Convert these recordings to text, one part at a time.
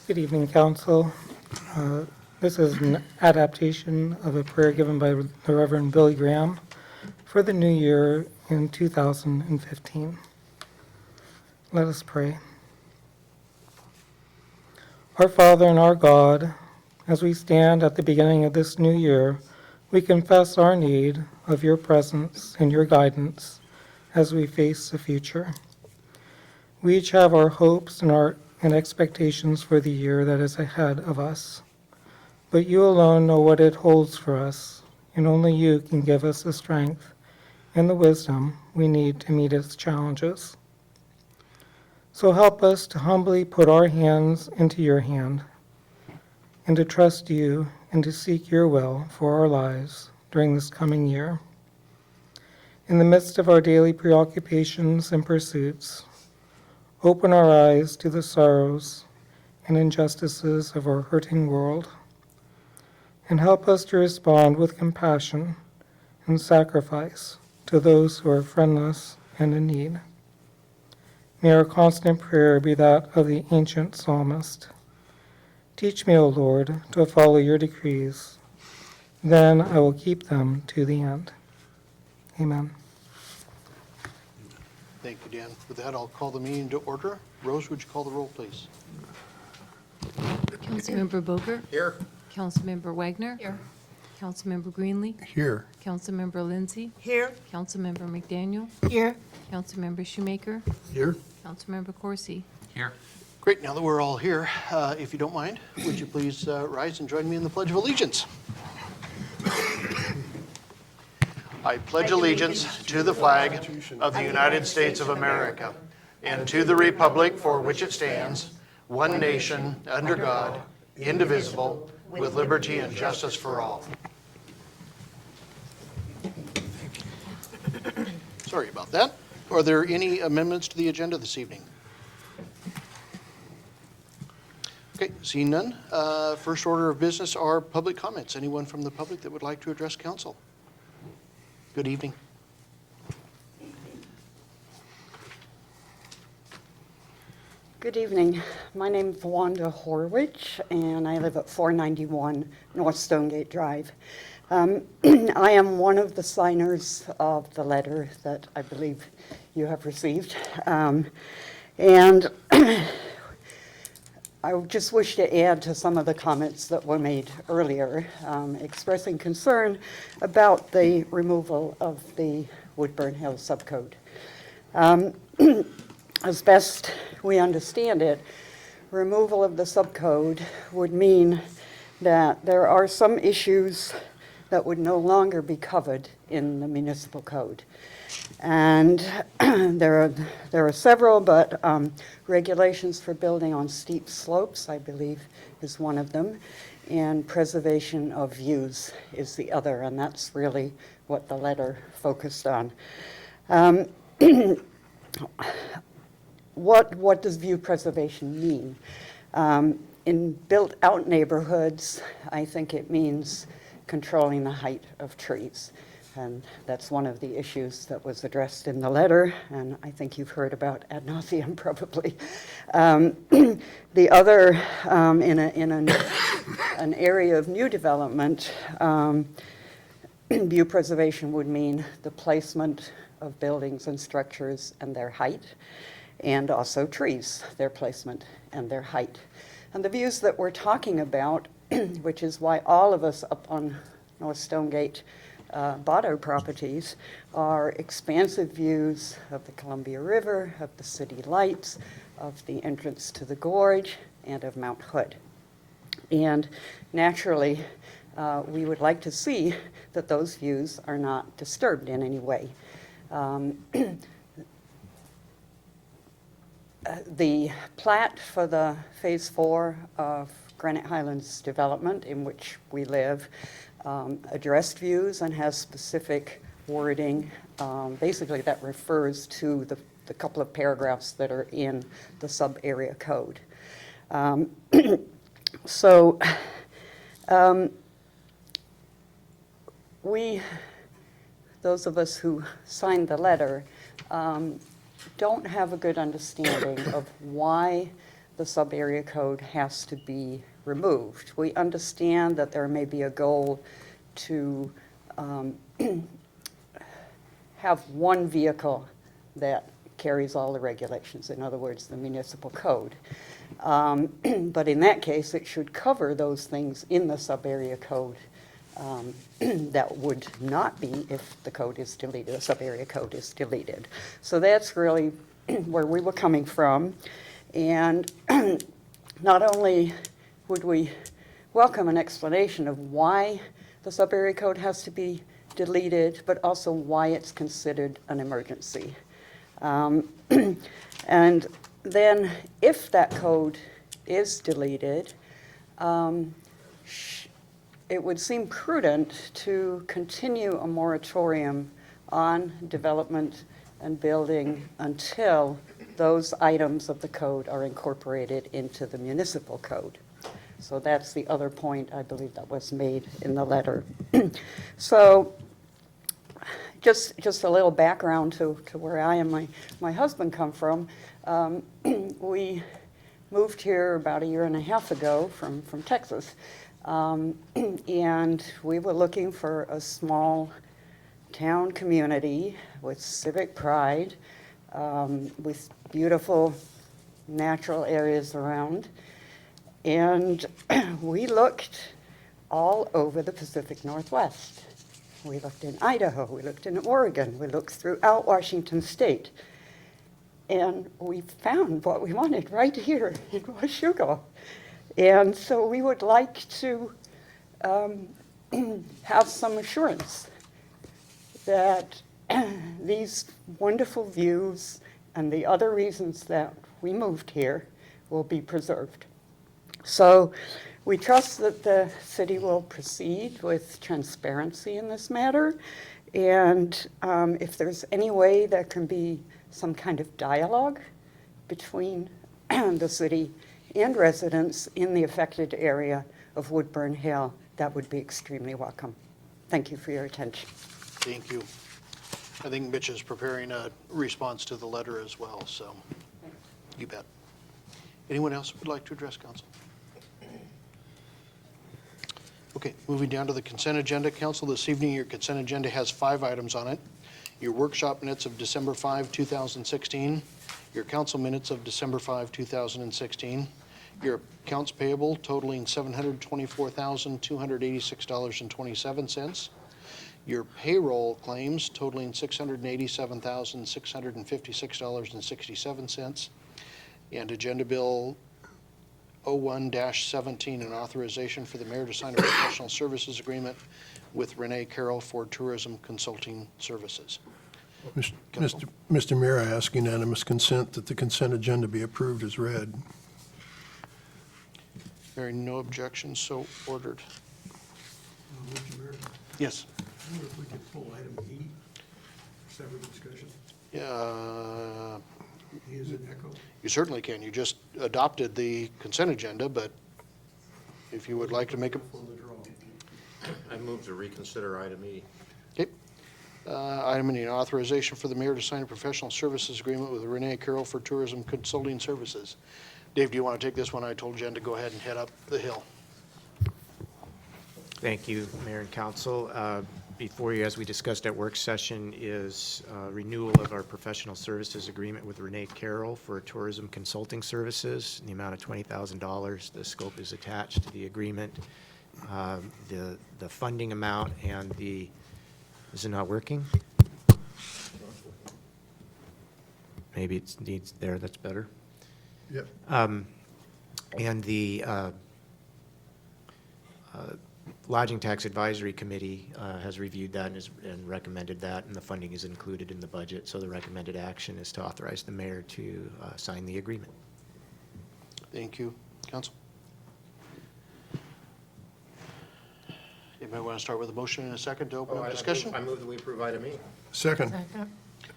Good evening, Council. This is an adaptation of a prayer given by the Reverend Billy Graham for the new year in 2015. Let us pray. Our Father and our God, as we stand at the beginning of this new year, we confess our need of your presence and your guidance as we face the future. We each have our hopes and expectations for the year that is ahead of us. But you alone know what it holds for us, and only you can give us the strength and the wisdom we need to meet its challenges. So help us to humbly put our hands into your hand, and to trust you and to seek your will for our lives during this coming year. In the midst of our daily preoccupations and pursuits, open our eyes to the sorrows and injustices of our hurting world, and help us to respond with compassion and sacrifice to those who are friendless and in need. May our constant prayer be that of the ancient psalmist. Teach me, O Lord, to follow your decrees. Then I will keep them to the end. Amen. Thank you, Dan. With that, I'll call the meeting to order. Rose, would you call the roll, please? Councilmember Boger. Here. Councilmember Wagner. Here. Councilmember Greenlee. Here. Councilmember Lindsay. Here. Councilmember McDaniel. Here. Councilmember Shoemaker. Here. Councilmember Corsi. Here. Great. Now that we're all here, if you don't mind, would you please rise and join me in the Pledge of Allegiance? I pledge allegiance to the flag of the United States of America and to the republic for which it stands, one nation, under God, indivisible, with liberty and justice for all. Sorry about that. Are there any amendments to the agenda this evening? Okay, seeing none. First order of business are public comments. Anyone from the public that would like to address council? Good evening. Good evening. My name is Wanda Horwich, and I live at 491 North Stonegate Drive. I am one of the signers of the letter that I believe you have received. And I just wish to add to some of the comments that were made earlier, expressing concern about the removal of the Woodburn Hills subcode. As best we understand it, removal of the subcode would mean that there are some issues that would no longer be covered in the municipal code. And there are several, but regulations for building on steep slopes, I believe, is one of them, and preservation of views is the other, and that's really what the letter focused on. What does view preservation mean? In built-out neighborhoods, I think it means controlling the height of trees. And that's one of the issues that was addressed in the letter, and I think you've heard about ad nauseum probably. The other, in an area of new development, view preservation would mean the placement of buildings and structures and their height, and also trees, their placement and their height. And the views that we're talking about, which is why all of us up on North Stonegate bought our properties, are expansive views of the Columbia River, of the city lights, of the entrance to the gorge, and of Mount Hood. And naturally, we would like to see that those views are not disturbed in any way. The plat for the Phase 4 of Granite Highlands development, in which we live, addressed views and has specific wording, basically that refers to the couple of paragraphs that are in the sub-area code. We, those of us who signed the letter, don't have a good understanding of why the sub-area code has to be removed. We understand that there may be a goal to have one vehicle that carries all the regulations, in other words, the municipal code. But in that case, it should cover those things in the sub-area code that would not be if the code is deleted, the sub-area code is deleted. So that's really where we were coming from. And not only would we welcome an explanation of why the sub-area code has to be deleted, but also why it's considered an emergency. And then if that code is deleted, it would seem prudent to continue a moratorium on development and building until those items of the code are incorporated into the municipal code. So that's the other point I believe that was made in the letter. So just a little background to where I and my husband come from. We moved here about a year and a half ago from Texas. And we were looking for a small town community with civic pride, with beautiful natural areas around. And we looked all over the Pacific Northwest. We looked in Idaho, we looked in Oregon, we looked throughout Washington State. And we found what we wanted right here in Washougal. And so we would like to have some assurance that these wonderful views and the other reasons that we moved here will be preserved. So we trust that the city will proceed with transparency in this matter. And if there's any way there can be some kind of dialogue between the city and residents in the affected area of Woodburn Hill, that would be extremely welcome. Thank you for your attention. Thank you. I think Mitch is preparing a response to the letter as well, so you bet. Anyone else would like to address council? Okay, moving down to the consent agenda. Council, this evening your consent agenda has 5 items on it. Your workshop minutes of December 5, 2016, your council minutes of December 5, 2016, your accounts payable totaling $724,286.27, your payroll claims totaling $687,656.67, and Agenda Bill 01-17, an authorization for the mayor to sign a professional services agreement with Renee Carroll for tourism consulting services. Mr. Mayor, I ask unanimous consent that the consent agenda be approved as read. Hearing no objections, so ordered. Mr. Mayor, Yes. I wonder if we could pull item E, separate discussion. E is an echo. You certainly can. You just adopted the consent agenda, but if you would like to make a... On the draw. I move to reconsider item E. Okay. Item E, authorization for the mayor to sign a professional services agreement with Renee Carroll for tourism consulting services. Dave, do you want to take this one? I told Jen to go ahead and head up the hill. Thank you, Mayor and Council. Before you, as we discussed at work session, is renewal of our professional services agreement with Renee Carroll for tourism consulting services in the amount of $20,000. The scope is attached to the agreement. The funding amount and the, is it not working? Maybe it needs there, that's better. Yep. And the Lodging Tax Advisory Committee has reviewed that and recommended that, and the funding is included in the budget. So the recommended action is to authorize the mayor to sign the agreement. Thank you. Council? Anybody want to start with a motion in a second to open up discussion? I move that we approve item E. Second.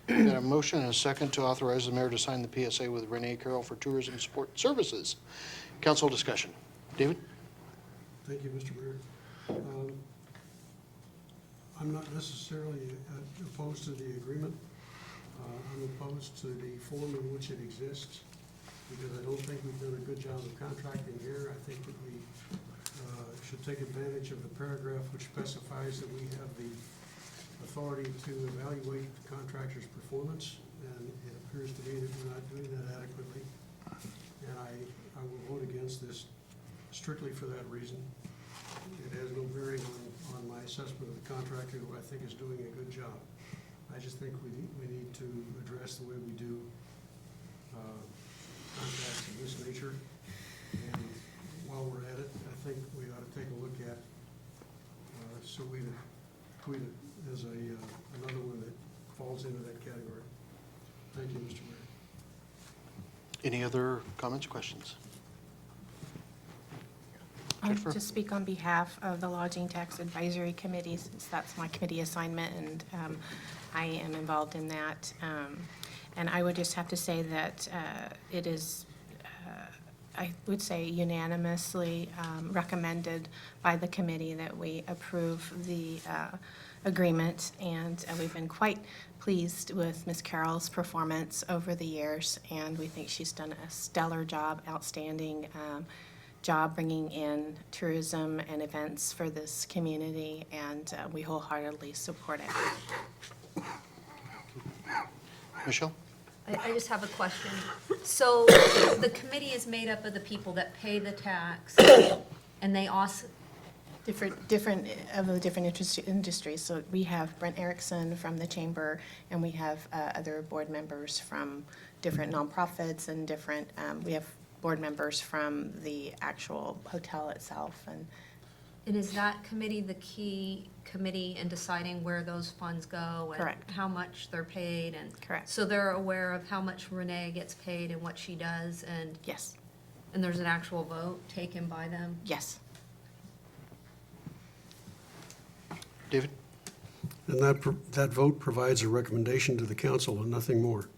Got a motion and a second to authorize the mayor to sign the PSA with Renee Carroll for tourism support services. Council discussion. David? Thank you, Mr. Mayor. I'm not necessarily opposed to the agreement. I'm opposed to the form in which it exists. because I don't think we've done a good job of contracting here. I think that we should take advantage of the paragraph which specifies that we have the authority to evaluate the contractor's performance, and it appears to me that we're not doing that adequately. And I will vote against this strictly for that reason. It has no bearing on my assessment of the contractor, who I think is doing a good job. I just think we need to address the way we do contracts of this nature. And while we're at it, I think we ought to take a look at Tweed as another one that falls into that category. Thank you, Mr. Mayor. Any other comments or questions? Jennifer? To speak on behalf of the Lodging Tax Advisory Committee, since that's my committee assignment, and I am involved in that. And I would just have to say that it is, I would say unanimously recommended by the committee that we approve the agreement, and we've been quite pleased with Ms. Carroll's performance over the years, and we think she's done a stellar job, outstanding job bringing in tourism and events for this community, and we wholeheartedly support it. Michelle? I just have a question. So the committee is made up of the people that pay the tax, and they also, Different of the different industries. So we have Brent Erickson from the Chamber, and we have other board members from different nonprofits and different, we have board members from the actual hotel itself. and is that committee the key committee in deciding where those funds go? Correct. And how much they're paid? And Correct. so they're aware of how much Renee gets paid and what she does, and Yes, there's an actual vote taken by them? yes. David? And that vote provides a recommendation to the council and nothing more.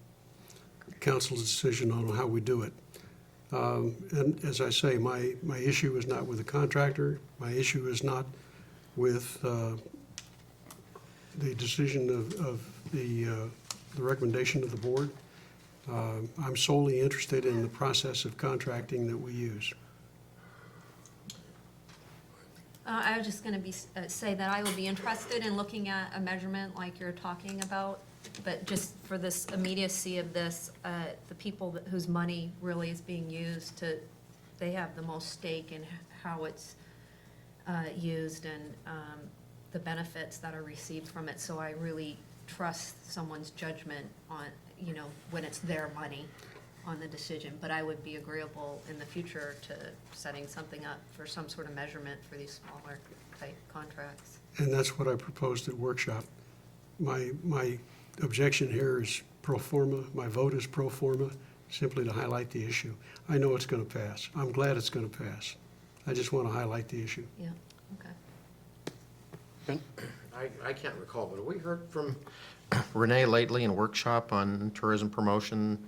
Council's decision on how we do it. And as I say, my issue is not with the contractor. My issue is not with the decision of the recommendation of the board. I'm solely interested in the process of contracting that we use. I was just going to say that I would be interested in looking at a measurement like you're talking about, but just for this immediacy of this, the people whose money really is being used they have the most stake in how it's used and the benefits that are received from it. So I really trust someone's judgment on, when it's their money on the decision, but I would be agreeable in the future to setting something up for some sort of measurement for these smaller type contracts. And that's what I proposed at workshop. My objection here is pro forma. My vote is pro forma, simply to highlight the issue. I know it's going to pass. I'm glad it's going to pass. I just want to highlight the issue. Yeah, okay. Ben? I can't recall, but have we heard from Renee lately in workshop on tourism promotion?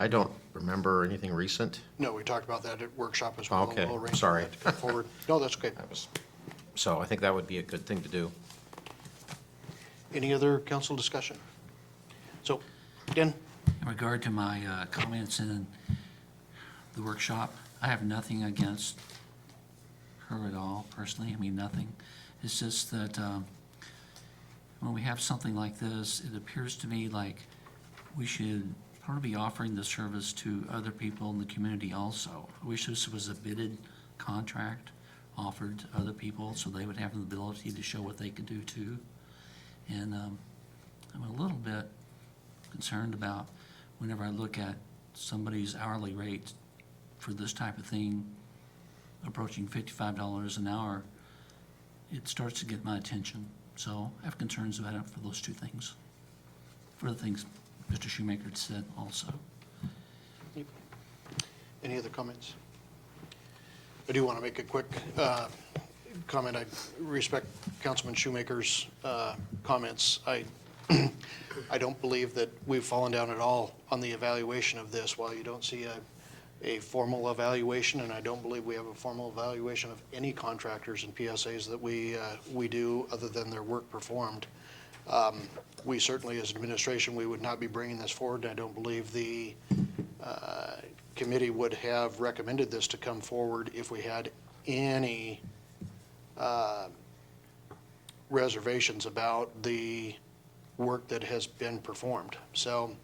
I don't remember anything recent. No, we talked about that at workshop as well. Okay, We'll arrange sorry. that to come forward. No, that's okay. So I think that would be a good thing to do. Any other council discussion? So, Dan? In regard to my comments in the workshop, I have nothing against her at all, personally. I mean, nothing. It's just that when we have something like this, it appears to me like we should probably be offering the service to other people in the community also. I wish this was a bidded contract offered to other people so they would have the ability to show what they could do too. And I'm a little bit concerned about whenever I look at somebody's hourly rate for this type of thing approaching $55 an hour, it starts to get my attention. So I have concerns about it for those two things, for the things Mr. Shoemaker said also. Any other comments? I do want to make a quick comment. I respect Councilman Shoemaker's comments. I don't believe that we've fallen down at all on the evaluation of this. While you don't see a formal evaluation, and I don't believe we have a formal evaluation of any contractors and PSAs that we do other than their work performed. We certainly, as administration, we would not be bringing this forward. I don't believe the committee would have recommended this to come forward if we had any reservations about the work that has been performed. So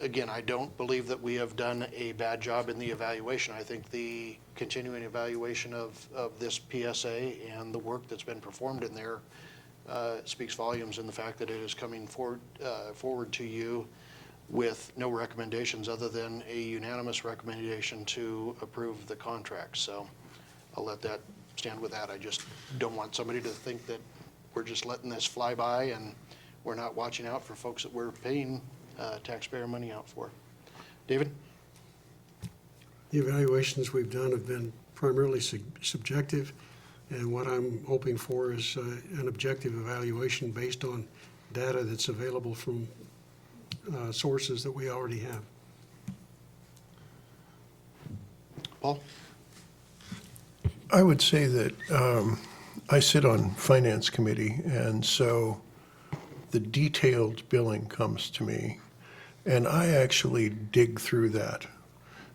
again, I don't believe that we have done a bad job in the evaluation. I think the continuing evaluation of this PSA and the work that's been performed in there speaks volumes in the fact that it is coming forward to you with no recommendations other than a unanimous recommendation to approve the contract. So I'll let that stand with that. I just don't want somebody to think that we're just letting this fly by and we're not watching out for folks that we're paying taxpayer money out for. David? The evaluations we've done have been primarily subjective, and what I'm hoping for is an objective evaluation based on data that's available from sources that we already have. Paul? I would say that I sit on Finance Committee, and so the detailed billing comes to me, and I actually dig through that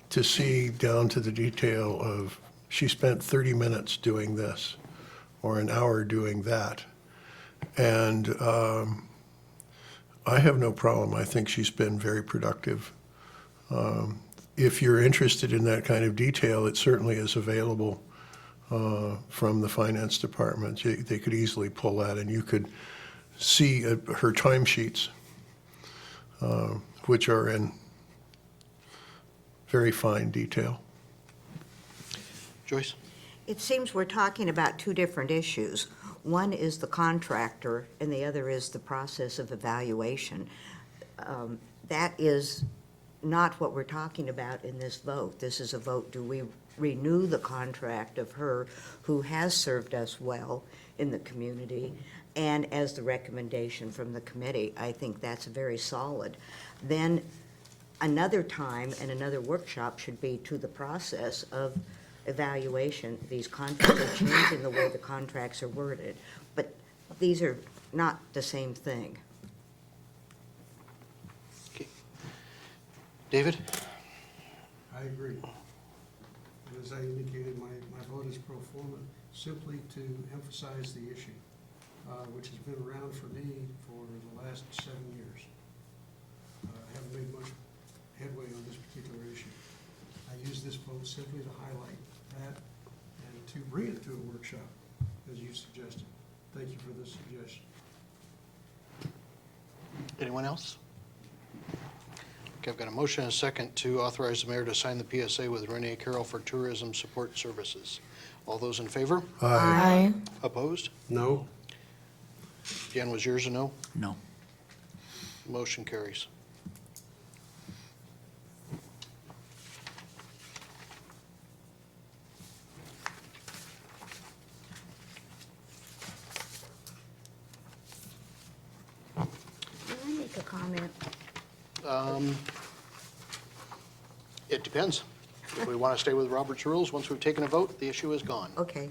to see down to the detail of she spent 30 minutes doing this or an hour doing that. And I have no problem. I think she's been very productive. If you're interested in that kind of detail, it certainly is available from the finance department. They could easily pull that, and you could see her timesheets, which are in very fine detail. Joyce? It seems we're talking about two different issues. One is the contractor, and the other is the process of evaluation. That is not what we're talking about in this vote. This is a vote, do we renew the contract of her who has served us well in the community? And as the recommendation from the committee, I think that's very solid. Then another time and another workshop should be to the process of evaluation. These contracts are changing the way the contracts are worded, but these are not the same thing. Okay. David? I agree. As I indicated, my vote is pro forma, simply to emphasize the issue, which has been around for me for the last 7 years. I haven't made much headway on this particular issue. I use this vote simply to highlight that and to bring it to a workshop, as you suggested. Thank you for this suggestion. Anyone else? Okay, I've got a motion and a second to authorize the mayor to sign the PSA with Renee Carroll for tourism support services. All those in favor? Aye. Opposed? No? Jan, was yours a no? No. Motion carries. Can I make a comment? It depends. If we want to stay with Robert's rules, once we've taken a vote, the issue is gone. Okay,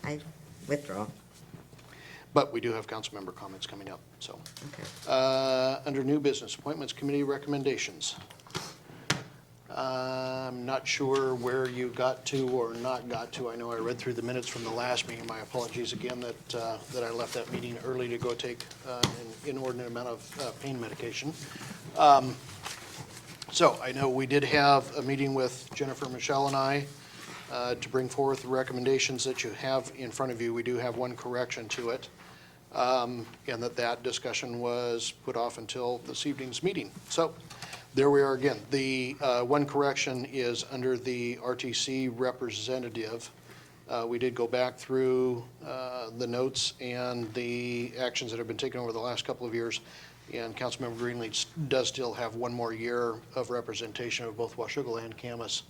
I withdraw. But we do have council member comments coming up, so. Okay. Under new business, appointments committee recommendations. I'm not sure where you got to or not got to. I know I read through the minutes from the last meeting. My apologies again that I left that meeting early to go take an inordinate amount of pain medication. So I know we did have a meeting with Jennifer, Michelle, and I to bring forth the recommendations that you have in front of you. We do have one correction to it, and that discussion was put off until this evening's meeting. So there we are again. The one correction is under the RTC representative. We did go back through the notes and the actions that have been taken over the last couple of years, and Councilmember Greenleach does still have one more year of representation of both Washougal and Camas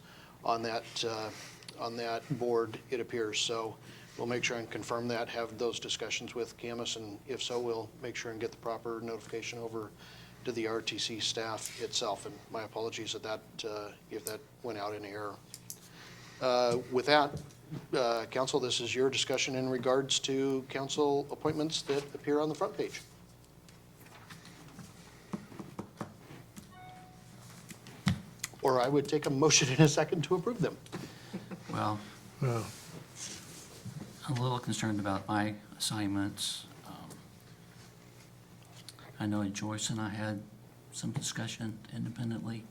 on that board, it appears. So we'll make sure and confirm that, have those discussions with Camas, and if so, we'll make sure and get the proper notification over to the RTC staff itself. And my apologies if that went out in error. With that, council, this is your discussion in regards to council appointments that appear on the front page. or I would take a motion in a second to approve them. Well, Well, I'm a little concerned about my assignments. I know Joyce and I had some discussion independently.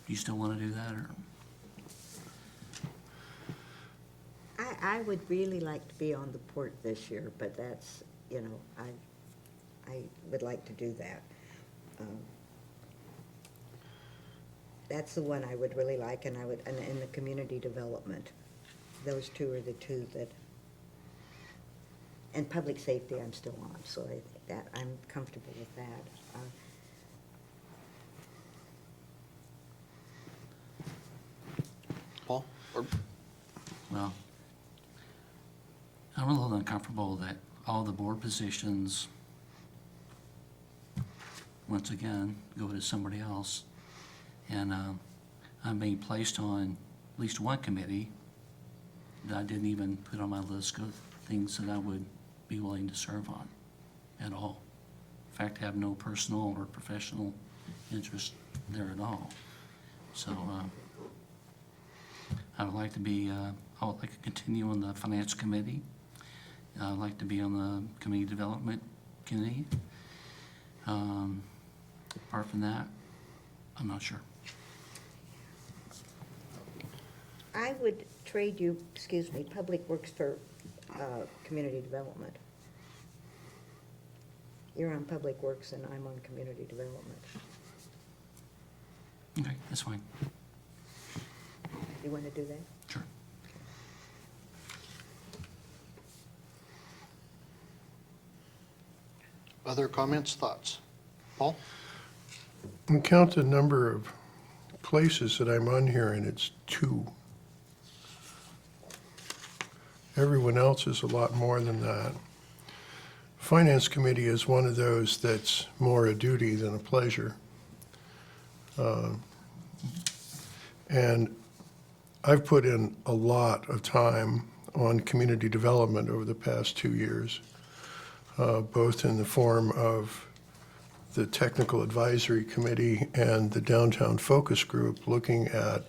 Do you still want to do that, or? I would really like to be on the port this year, but that's, you know, I would like to do that. That's the one I would really like, and and the community development. Those two are the two that, and public safety I'm still on, so I think that, I'm comfortable with that. Paul? Or Well, I'm a little uncomfortable that all the board positions, once again, go to somebody else. And I'm being placed on at least one committee that I didn't even put on my list of things that I would be willing to serve on at all. In fact, I have no personal or professional interest there at all. So I would like to be, I would like to continue on the finance committee. I'd like to be on the community development committee. Apart from that, I'm not sure. I would trade you, excuse me, Public Works for community development. You're on Public Works and I'm on community development. Okay, that's fine. You want to do that? Sure. other comments, thoughts? Paul? I count the number of places that I'm on here, and it's 2. Everyone else is a lot more than that. Finance Committee is one of those that's more a duty than a pleasure. And I've put in a lot of time on community development over the past 2 years, both in the form of the Technical Advisory Committee and the Downtown Focus Group, looking at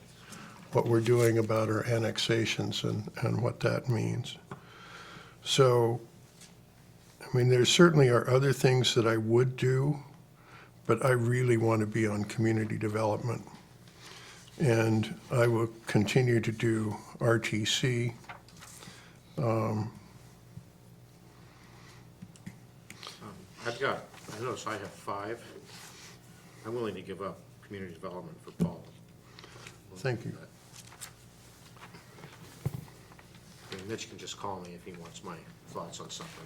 what we're doing about our annexations and what that means. So, I mean, there certainly are other things that I would do, but I really want to be on community development. And I will continue to do RTC. I notice I have 5. I'm willing to give up community development for Paul. Thank you. And Mitch can just call me if he wants my thoughts on something.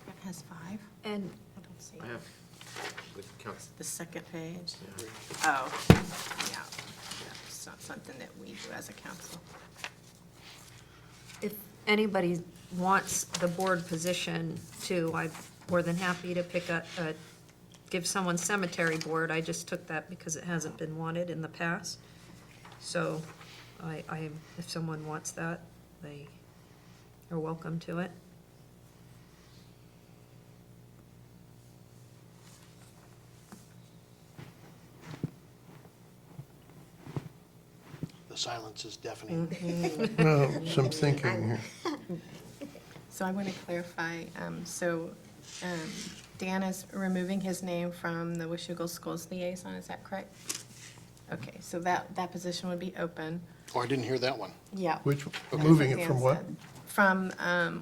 It has 5. And I don't see I have, the count, the second page. yeah. Oh, yeah. It's not something that we do as a council. if anybody wants the board position too, I'm more than happy to pick give someone cemetery board. I just took that because it hasn't been wanted in the past. So if someone wants that, they are welcome to it. The silence is deafening. Well, some thinking here. So I want to clarify, Dan is removing his name from the Washougal Schools Liaison, is that correct? Okay, so that position would be open. Oh, I didn't hear that one. Yeah. Which, That's moving it Dan from what? said. From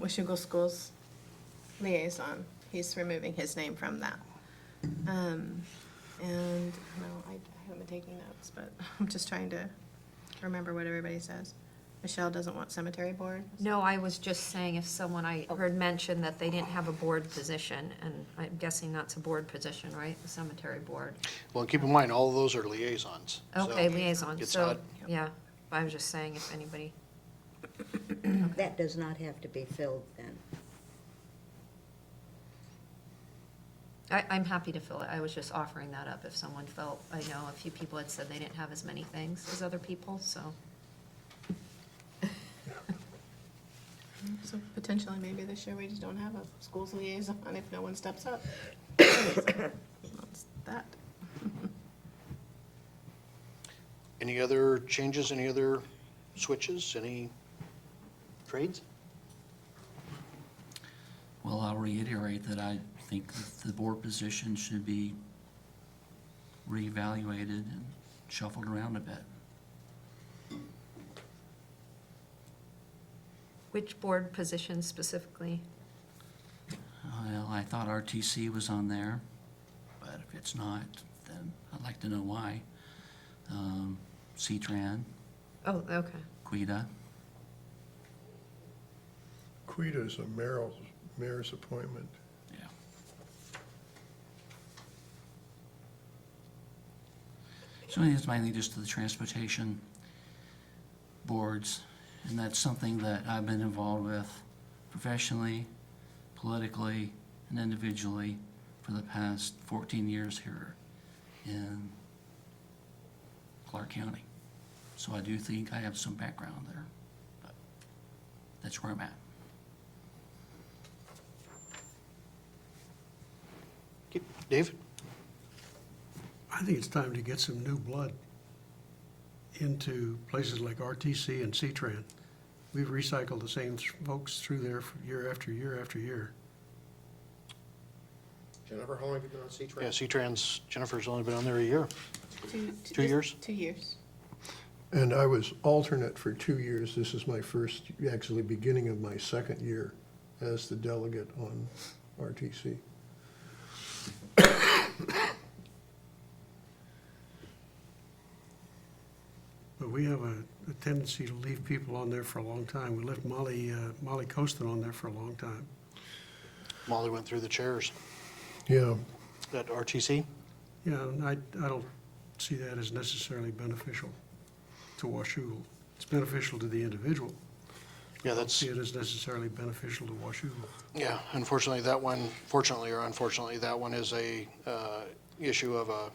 Washougal Schools Liaison. He's removing his name from that. And, no, I haven't been taking notes, but I'm just trying to remember what everybody says. Michelle doesn't want cemetery board? No, I was just saying if someone, I heard mention that they didn't have a board position, and I'm guessing that's a board position, right? The cemetery board. Well, keep in mind, all of those are liaisons. so Okay, liaison, it's so, not- yeah, I was just saying if anybody, That does not have to be filled then. I'm happy to fill it. I was just offering that up if someone felt, I know a few people had said they didn't have as many things as other people, so. So potentially, maybe this year we just don't have a schools liaison if no one steps up. That's that. Any other changes, any other switches, any trades? Well, I'll reiterate that I think that the board position should be reevaluated and shuffled around a bit. Which board position specifically? Well, I thought RTC was on there, but if it's not, then I'd like to know why. C-Tran, Oh, okay. Quita. Quita is a mayor's appointment. Yeah. So it's mainly just to the transportation boards, and that's something that I've been involved with professionally, politically, and individually for the past 14 years here in Clark County. So I do think I have some background there, but that's where I'm at. Okay, David? I think it's time to get some new blood into places like RTC and C-Tran. We've recycled the same folks through there for year after year after year. Jennifer, how long have you been on C-Trans? Yeah, C-Trans, Jennifer's only been on there a year. 2 years? 2 years. And I was alternate for 2 years. This is my first, actually beginning of my second year as the delegate on RTC. But we have a tendency to leave people on there for a long time. We left Molly Costin on there for a long time. Molly went through the chairs Yeah, at RTC. Yeah, and I don't see that as necessarily beneficial to Washougal. It's beneficial to the individual. Yeah, I don't that's, see it as necessarily beneficial to Washougal. yeah, unfortunately, that one, fortunately or unfortunately, that one is a issue of a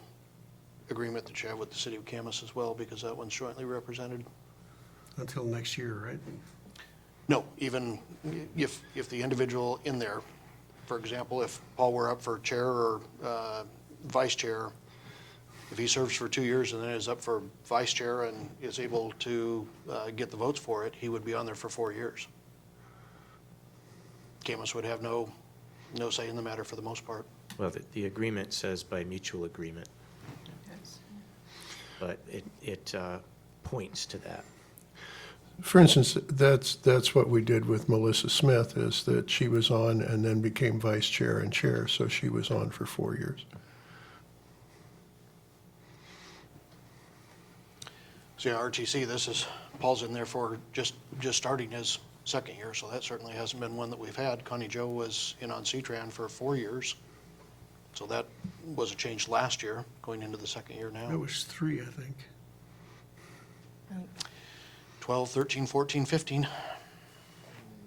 agreement that you have with the city of Camas as well, because that one's jointly represented. Until next year, right? No, even if the individual in there, for example, if Paul were up for chair or vice chair, if he serves for 2 years and then is up for vice chair and is able to get the votes for it, he would be on there for 4 years. Camas would have no say in the matter for the most part. Well, the agreement says by mutual agreement, but it points to that. for instance, that's what we did with Melissa Smith, is that she was on and then became vice chair and chair, so she was on for 4 years. So yeah, RTC, this is, Paul's in there for just starting his second year, so that certainly hasn't been one that we've had. Connie Jo was in on C-Tran for 4 years, so that was a change last year, going into the second year That now. was 3, I think. 12, 13, 14, 15.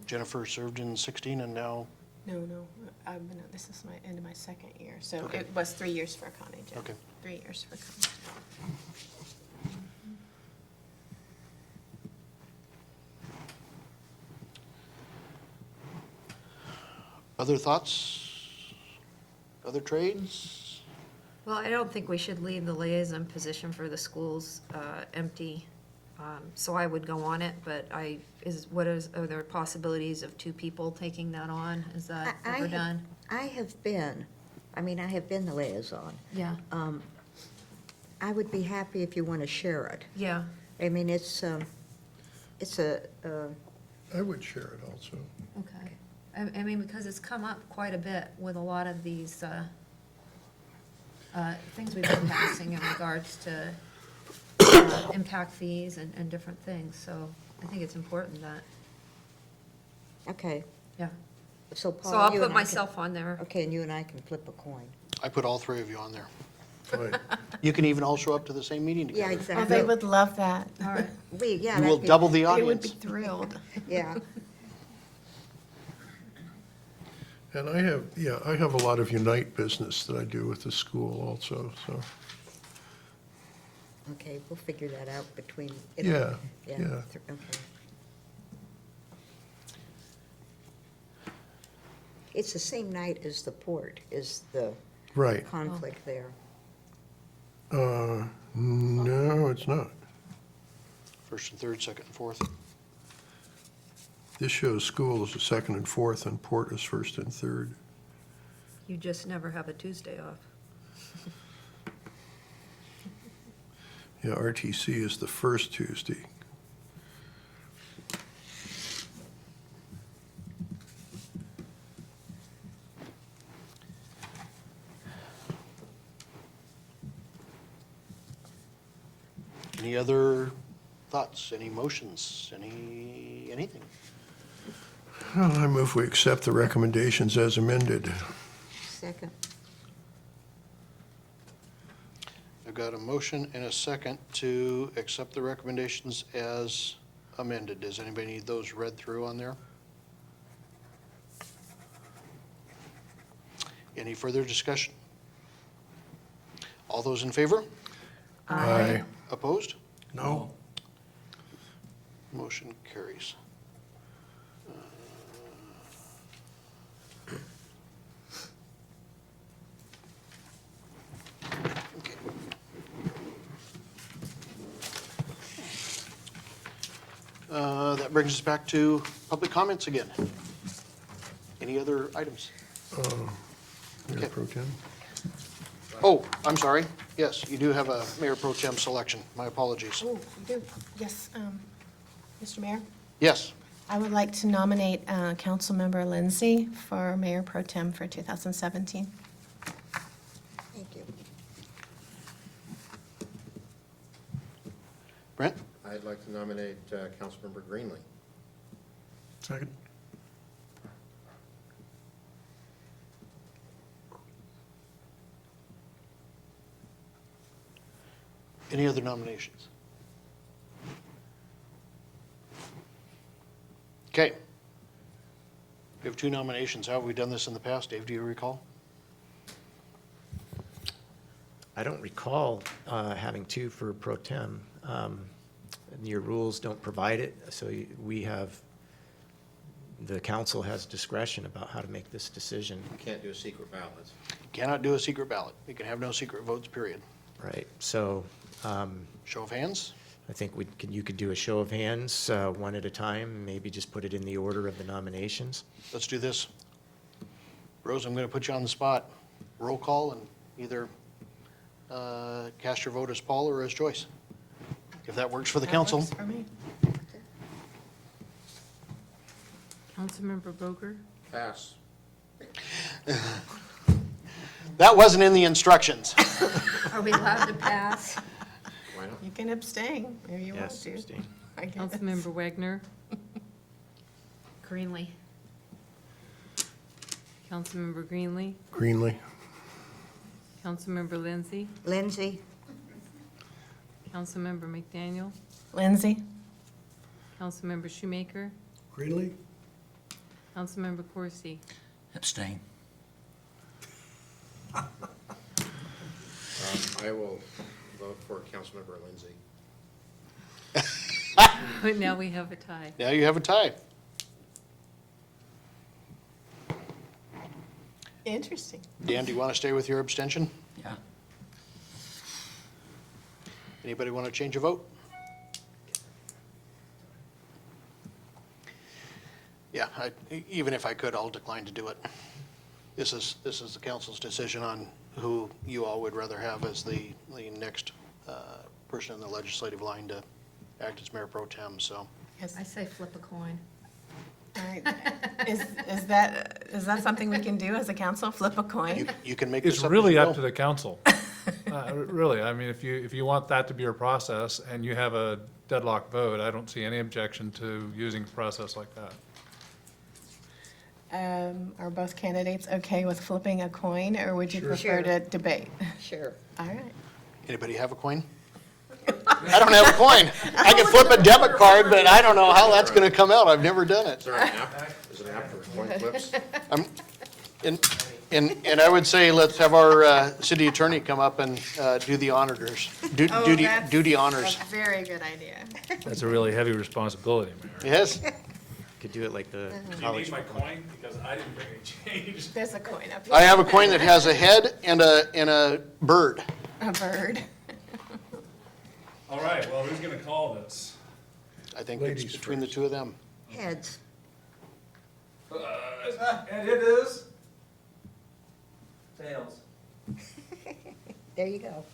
Jennifer served in 16 and now, No, this is my end of my second year. So Okay. it was 3 years for Connie Jo. Okay. 3 years for Connie. other thoughts? Other trades? Well, I don't think we should leave the liaison position for the schools empty. So I would go on it, but are there possibilities of 2 people taking that on? Is that ever done? I have been the liaison. Yeah, I would be happy if you want to share it. yeah. I mean, it's a, I would share it also. Okay. I mean, because it's come up quite a bit with a lot of these things we've been passing in regards to impact fees and different things. So I think it's important that, okay. yeah. So Paul, So I'll you put and I can- myself on there. Okay, and you and I can flip a coin. I put all 3 of you on there. Fine. You can even all show up to the same meeting Yeah, together. Oh, exactly. they would love that. All right. Yeah, We will that'd be- double the They would be audience. thrilled. Yeah. And I have a lot of Unite business that I do with the school also, so, Okay, we'll figure that out between. yeah. Okay. It's the same night as the port, is the Right. conflict there. No, it's not. First and third, second and fourth. This shows school is the second and fourth, and port is first and third. You just never have a Tuesday off. Yeah, RTC is the first Tuesday. Any other thoughts, any motions, anything? Well, I move we accept the recommendations as amended. Second. I've got a motion and a second to accept the recommendations as amended. Does anybody need those read through on there? Any further discussion? All those in favor? Aye. Opposed? No. Motion carries. Okay. That brings us back to public comments again. Any other items? Mayor Okay. Pro Tem? Oh, I'm sorry. Yes, you do have a Mayor Pro Tem selection. My apologies. Oh, we do. Yes, Mr. Mayor, Yes, I would like to nominate Councilmember Lindsay for Mayor Pro Tem for 2017. Thank you. Brent? I'd like to nominate Councilmember Greenlee. Second. Any other nominations? Okay. We have two nominations. How have we done this in the past? Dave, do you recall? I don't recall having two for pro tem. And your rules don't provide it, so we have, the council has discretion about how to make this decision, You can't do a secret ballot. Cannot do a secret ballot. We can have no secret votes, period. right? So Show of hands? I think you could do a show of hands, one at a time, maybe just put it in the order of the nominations. Let's do this. Rose, I'm going to put you on the spot. Roll call and either cast your vote as Paul or as Joyce, if that works for the council. That works for me. Councilmember Boger, Pass. That wasn't in the instructions. Are we allowed to pass? Why not? You can abstain if you want Yes, to. abstain. I guess. Councilmember Wagner, Greenlee. Councilmember Greenlee, Greenlee. Councilmember Lindsay, Lindsay? Councilmember McDaniel, Lindsay? Councilmember Shoemaker, Greenlee? Councilmember Corsi. Abstain. I will vote for Councilmember Lindsay. But now we have a tie. Now you have a tie. Interesting. Dan, do you want to stay with your abstention? Yeah. Anybody want to change a vote? Yeah, even if I could, I'll decline to do it. This is the council's decision on who you all would rather have as the next person in the legislative line to act as mayor pro tem, so. Yes. I say flip a coin. All right. Is that something we can do as a council, flip a coin? You can make It's this up as really you up go. to the council. Really, I mean, if you want that to be your process and you have a deadlock vote, I don't see any objection to using a process like that. Are both candidates okay with flipping a coin, or would you prefer to debate? Sure. All right. Anybody have a coin? I don't have a coin. I can flip a debit card, but I don't know how that's going to come out. I've never done it. Is there an app? Is there an app for coin flips? And I would say, let's have our city attorney come up and do the honors. Duty honors. Very good idea. That's a really heavy responsibility, Mayor. Yes? could do it like the Do you college. need my coin? Because I didn't bring any change. There's a coin up here. I have a coin that has a head and a bird. A bird. All right, well, who's gonna call this? I think it's Ladies between the first. two of them. Heads. And it is? Tails. There you go.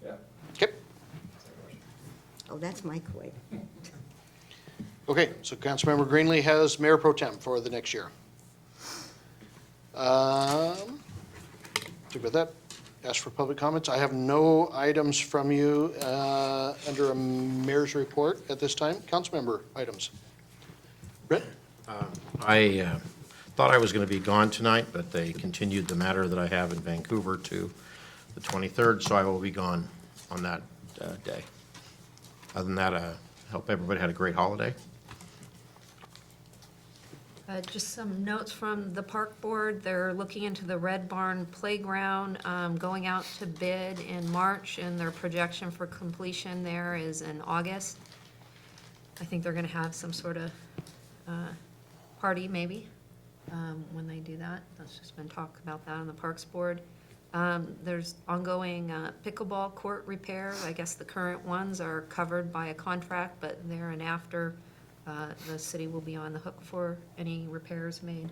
Yeah. Okay. Oh, that's my coin. Okay, so Councilmember Greenlee has Mayor Pro Tem for the next year. So with that, ask for public comments. I have no items from you under a mayor's report at this time. Councilmember items. Brett? I thought I was going to be gone tonight, but they continued the matter that I have in Vancouver to the 23rd, so I will be gone on that day. Other than that, I hope everybody had a great holiday. Just some notes from the park board. They're looking into the Red Barn Playground, going out to bid in March, and their projection for completion there is in August. I think they're gonna have some sort of party maybe when they do that. That's just been talk about that on the Parks Board. There's ongoing pickleball court repair. I guess the current ones are covered by a contract, but there and after, the city will be on the hook for any repairs made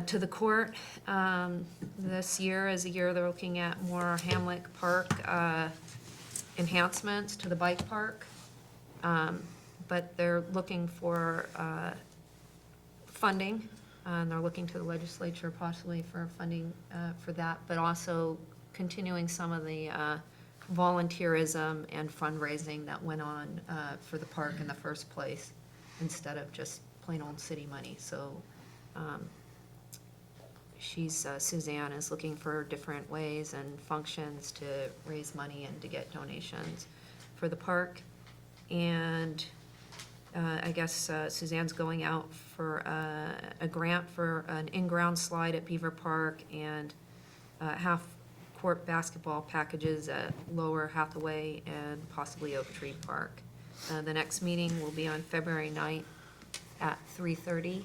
to the court. This year is a year they're looking at more Hamlet Park enhancements to the bike park. But they're looking for funding, and they're looking to the legislature possibly for funding for that, but also continuing some of the volunteerism and fundraising that went on for the park in the first place, instead of just plain old city money. So Suzanne is looking for different ways and functions to raise money and to get donations for the park. And I guess Suzanne's going out for a grant for an in-ground slide at Beaver Park and half-court basketball packages at Lower Hathaway and possibly Oak Tree Park. The next meeting will be on February 9th at 3:30.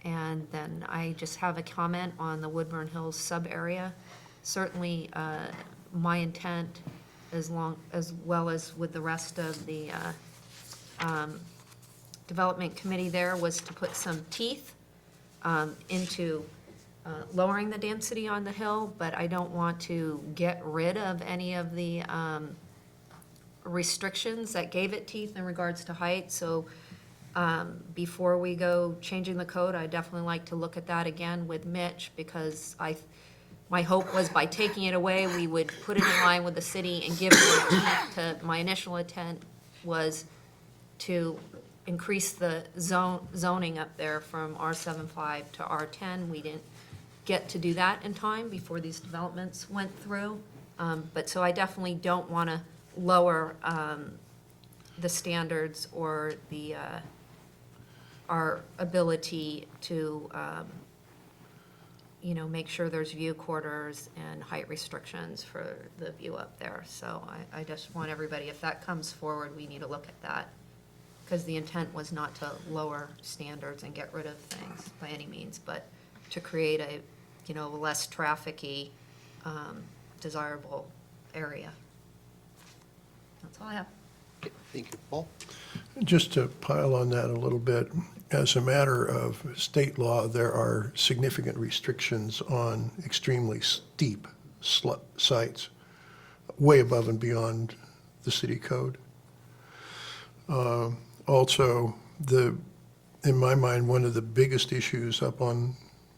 And then I just have a comment on the Woodburn Hills sub-area. Certainly, my intent, as well as with the rest of the development committee there, was to put some teeth into lowering the density on the hill, but I don't want to get rid of any of the restrictions that gave it teeth in regards to height. So before we go changing the code, I definitely like to look at that again with Mitch, because my hope was by taking it away, we would put it in line with the city and give more teeth to, my initial intent was to increase the zoning up there from R75 to R10. We didn't get to do that in time before these developments went through. But so I definitely don't want to lower the standards or the our ability to make sure there's view quarters and height restrictions for the view up there. So I just want everybody, if that comes forward, we need to look at that, because the intent was not to lower standards and get rid of things by any means, but to create a less traffic-y, desirable area. That's all I have. Okay, thank you. Paul? Just to pile on that a little bit, as a matter of state law, there are significant restrictions on extremely steep sites, way above and beyond the city code. Also, in my mind, one of the biggest issues up on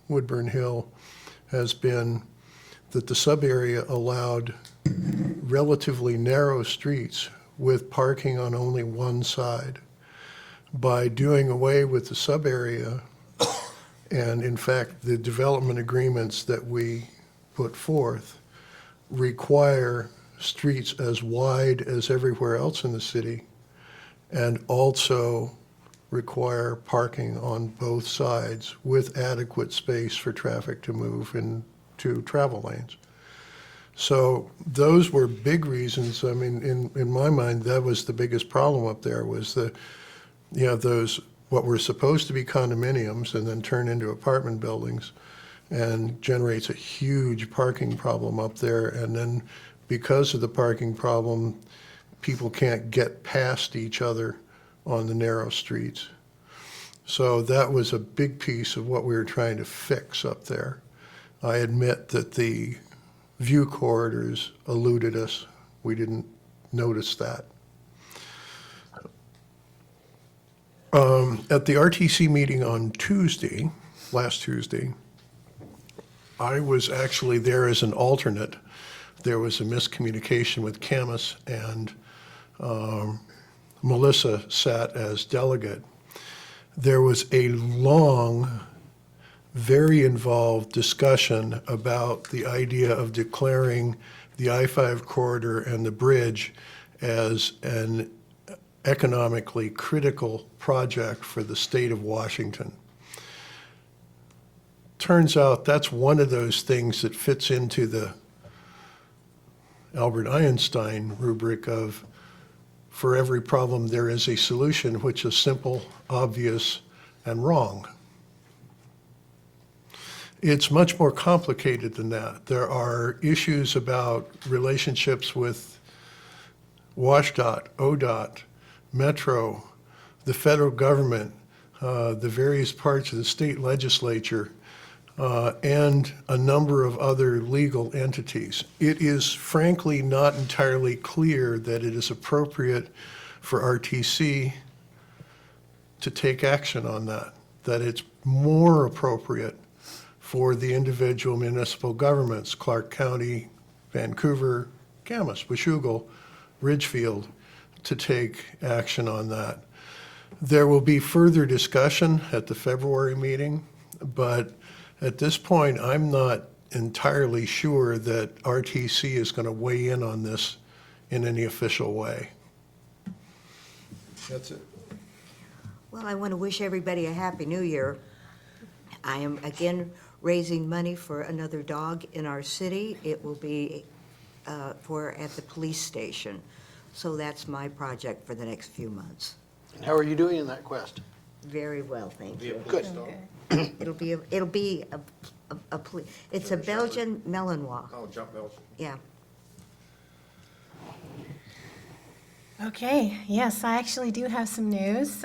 Woodburn Hill has been that the sub-area allowed relatively narrow streets with parking on only one side. By doing away with the sub-area, and in fact, the development agreements that we put forth require streets as wide as everywhere else in the city, and also require parking on both sides with adequate space for traffic to move into travel lanes. So those were big reasons. I mean, in my mind, that was the biggest problem up there, was you have those, what were supposed to be condominiums and then turn into apartment buildings, and generates a huge parking problem up there. And then because of the parking problem, people can't get past each other on the narrow streets. So that was a big piece of what we were trying to fix up there. I admit that the view corridors eluded us. We didn't notice that. At the RTC meeting on Tuesday, last Tuesday, I was actually there as an alternate. There was a miscommunication with Camus, and Melissa sat as delegate. There was a long, very involved discussion about the idea of declaring the I-5 corridor and the bridge as an economically critical project for the state of Washington. Turns out that's one of those things that fits into the Albert Einstein rubric of, for every problem there is a solution, which is simple, obvious, and wrong. It's much more complicated than that. There are issues about relationships with WashDOT, ODOT, Metro, the federal government, the various parts of the state legislature, and a number of other legal entities. It is frankly not entirely clear that it is appropriate for RTC to take action on that, that it's more appropriate for the individual municipal governments, Clark County, Vancouver, Camas, Washougal, Ridgefield, to take action on that. There will be further discussion at the February meeting, but at this point, I'm not entirely sure that RTC is going to weigh in on this in any official way. That's it. Well, I want to wish everybody a Happy New Year. I am again raising money for another dog in our city. It will be at the police station. So that's my project for the next few months. And how are you doing in that quest? Very well, thank you. Good. It's a Belgian Malinois. Oh, jump bells. Yeah. Okay, yes, I actually do have some news.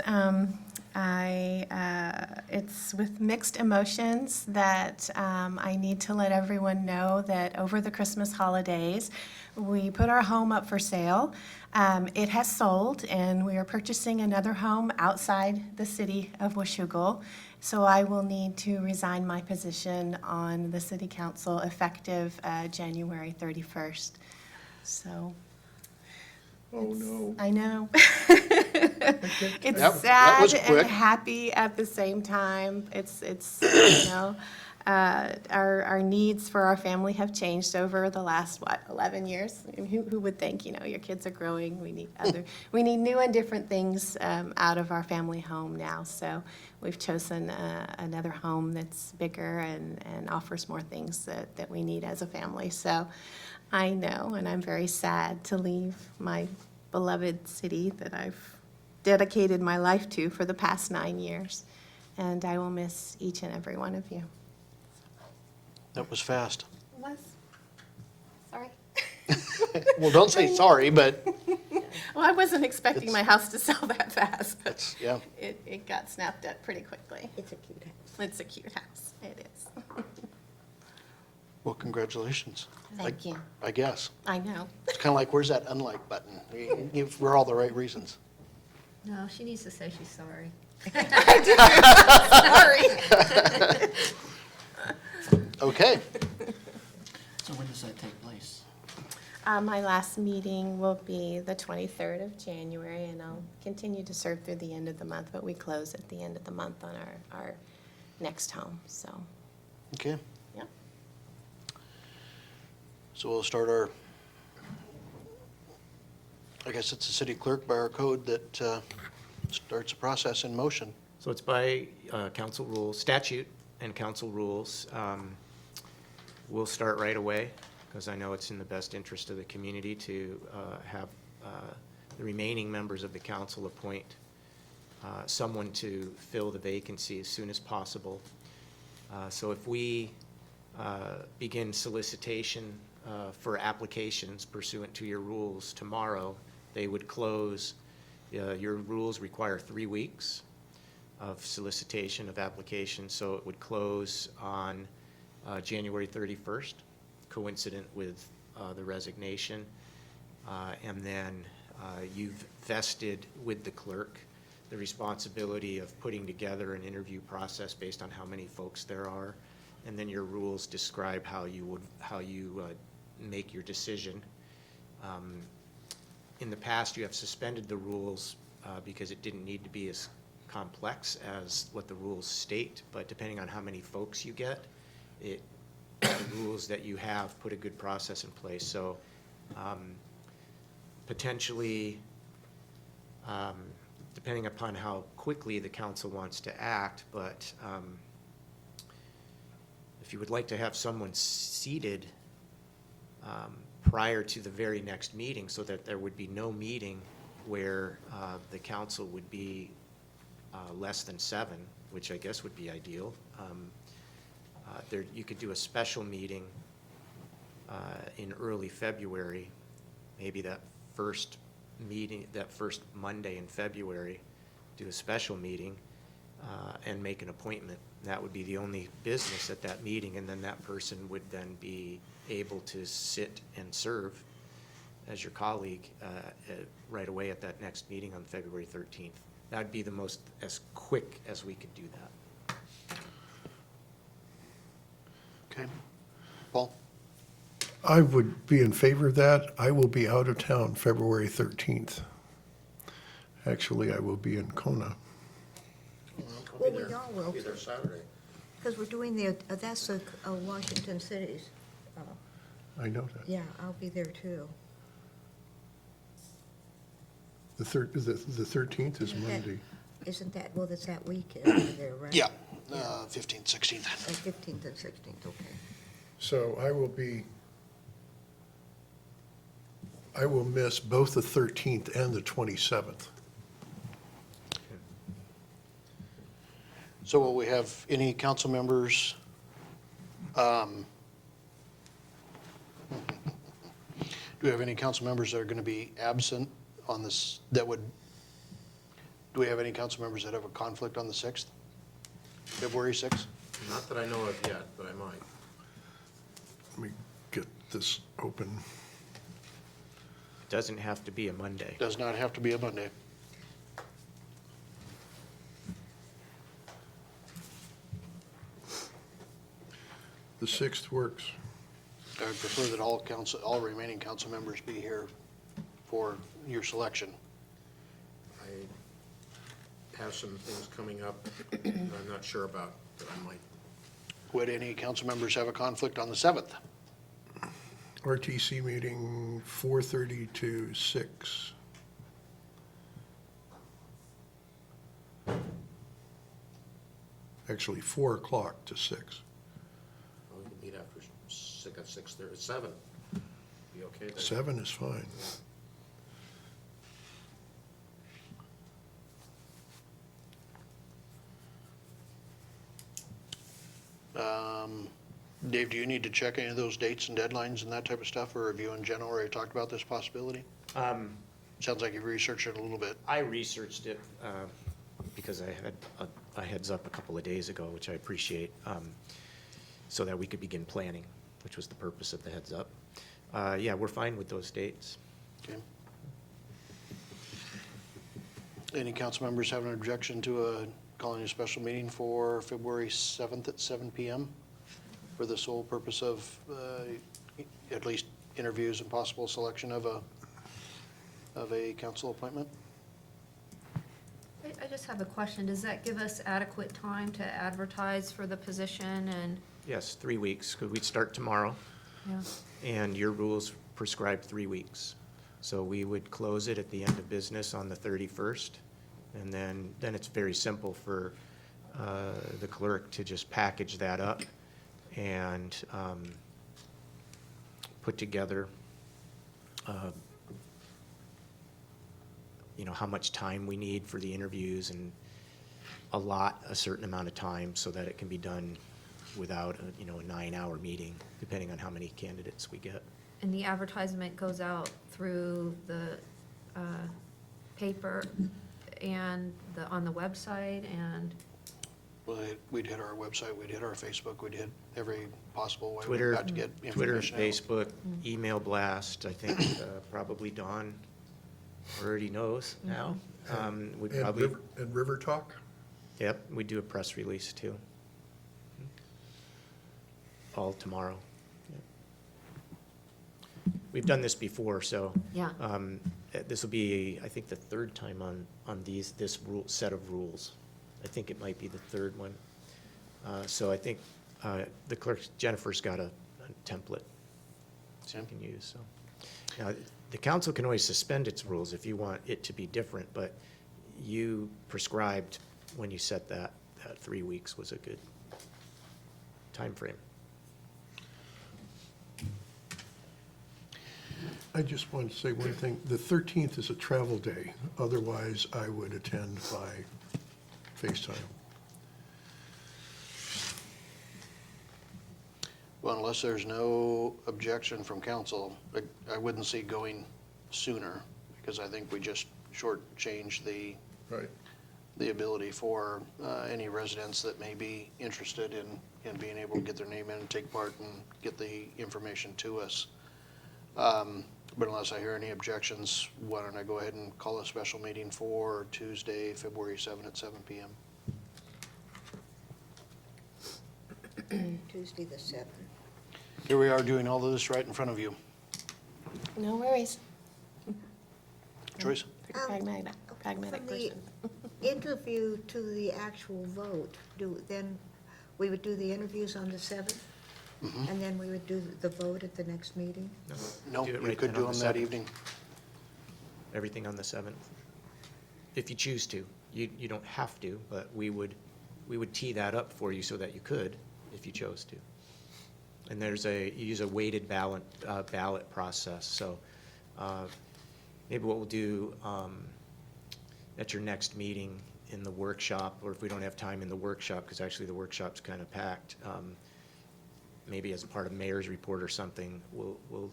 It's with mixed emotions that I need to let everyone know that over the Christmas holidays, we put our home up for sale. It has sold, and we are purchasing another home outside the city of Washougal. So I will need to resign my position on the city council effective January 31st. So. Oh, no. I know. It's That was sad quick. and happy at the same time. It's you know, our needs for our family have changed over the last, 11 years? I mean, who would think, your kids are growing, we need new and different things out of our family home now. So we've chosen another home that's bigger and offers more things that we need as a family. So I know, and I'm very sad to leave my beloved city that I've dedicated my life to for the past 9 years. And I will miss each and every one of you. That was fast. Was? Sorry. Well, don't say sorry, but Well, I wasn't expecting my house to sell that fast, but that's, yeah. it got snapped up pretty quickly. It's a cute house. It's a cute house. It is. Well, congratulations. Thank you. I guess. I know. It's kind of like, where's that unlike button? For all the right reasons. No, she needs to say she's sorry. Sorry. Okay. So when does that take place? My last meeting will be the 23rd of January, and I'll continue to serve through the end of the month, but we close at the end of the month on our next home, so, Okay. yeah. So we'll start I guess it's the city clerk by our code that starts the process in motion. So it's by council rules, statute and council rules. We'll start right away, because I know it's in the best interest of the community to have the remaining members of the council appoint someone to fill the vacancy as soon as possible. So if we begin solicitation for applications pursuant to your rules tomorrow, they would close, your rules require 3 weeks of solicitation of applications, so it would close on January 31st, coincident with the resignation. And then you've vested with the clerk the responsibility of putting together an interview process based on how many folks there are. And then your rules describe how you make your decision. In the past, you have suspended the rules because it didn't need to be as complex as what the rules state, but depending on how many folks you get, the rules that you have put a good process in place. So potentially, depending upon how quickly the council wants to act, but if you would like to have someone seated prior to the very next meeting so that there would be no meeting where the council would be less than 7, which I guess would be ideal. You could do a special meeting in early February, maybe that first Monday in February, do a special meeting and make an appointment. That would be the only business at that meeting, and then that person would then be able to sit and serve as your colleague right away at that next meeting on February 13th. That'd be the most, as quick as we could do that. Okay. Paul? I would be in favor of that. I will be out of town February 13th. Actually, I will be in Kona. Well, we all will, Be there Saturday. because we're doing that's Washington City's. I know that. Yeah, I'll be there too. The 13th is Monday. Isn't that, well, it's that week over there, right? Yeah, 15th, 16th. 15th and 16th, okay. So I will miss both the 13th and the 27th. So will we have any council members? Do we have any council members that are going to be absent on this, do we have any council members that have a conflict on the 6th? February 6th? Not that I know of yet, but I might. Let me get this open. It doesn't have to be a Monday. Does not have to be a Monday. The 6th works. I would prefer that all remaining council members be here for your selection. I have some things coming up that I'm not sure about that I might. Would any council members have a conflict on the 7th? RTC meeting 4:30 to 6. Actually, 4 o'clock to 6. We can meet after 6:30, 7. Be okay then? 7 is fine. Dave, do you need to check any of those dates and deadlines and that type of stuff, or have you and Jen already talked about this possibility? Sounds like you've researched it a little bit. I researched it because I had a heads up a couple of days ago, which I appreciate, so that we could begin planning, which was the purpose of the heads up. Yeah, we're fine with those dates. Okay. Any council members have an objection to calling a special meeting for February 7th at 7 PM for the sole purpose of at least interviews and possible selection of a council appointment? I just have a question. Does that give us adequate time to advertise for the position and, Yes, 3 weeks, because we'd start tomorrow, yeah? and your rules prescribe 3 weeks. So we would close it at the end of business on the 31st, and then it's very simple for the clerk to just package that up and put together you know, how much time we need for the interviews and allot a certain amount of time so that it can be done without, you know, a 9-hour meeting, depending on how many candidates we get. And the advertisement goes out through the paper and on the website and, Well, we'd hit our website, we'd hit our Facebook, we'd hit every possible way we've Twitter, got to get Twitter, information out. Facebook, email blast, I think probably Dawn already knows now. We And probably, River Talk? yep, we do a press release too. All tomorrow. Yep. We've done this before, so. Yeah. This will be, I think, the third time on this set of rules. I think it might be the third one. So I think the clerk, Jennifer's got a template so you can use, so. Now, the council can always suspend its rules if you want it to be different, but you prescribed when you set that 3 weeks was a good timeframe. I just wanted to say one thing. The 13th is a travel day. Otherwise, I would attend by FaceTime. Well, unless there's no objection from council, I wouldn't see going sooner, because I think we just shortchange the Right. ability for any residents that may be interested in being able to get their name in and take part and get the information to us. But unless I hear any objections, why don't I go ahead and call a special meeting for Tuesday, February 7 at 7 PM. Tuesday the 7th. Here we are doing all of this right in front of you. No worries. Joyce? Pragmatic From the person. interview to the actual vote, then we would do the interviews on the 7th? And then we would do the vote at the next meeting? No, Do it you right could then do on them the that 7th. evening. Everything on the 7th. If you choose to. You don't have to, but we would tee that up for you so that you could, if you chose to. And you use a weighted ballot process, so maybe what we'll do at your next meeting in the workshop, or if we don't have time in the workshop, because actually the workshop's kind of packed, maybe as a part of mayor's report or something,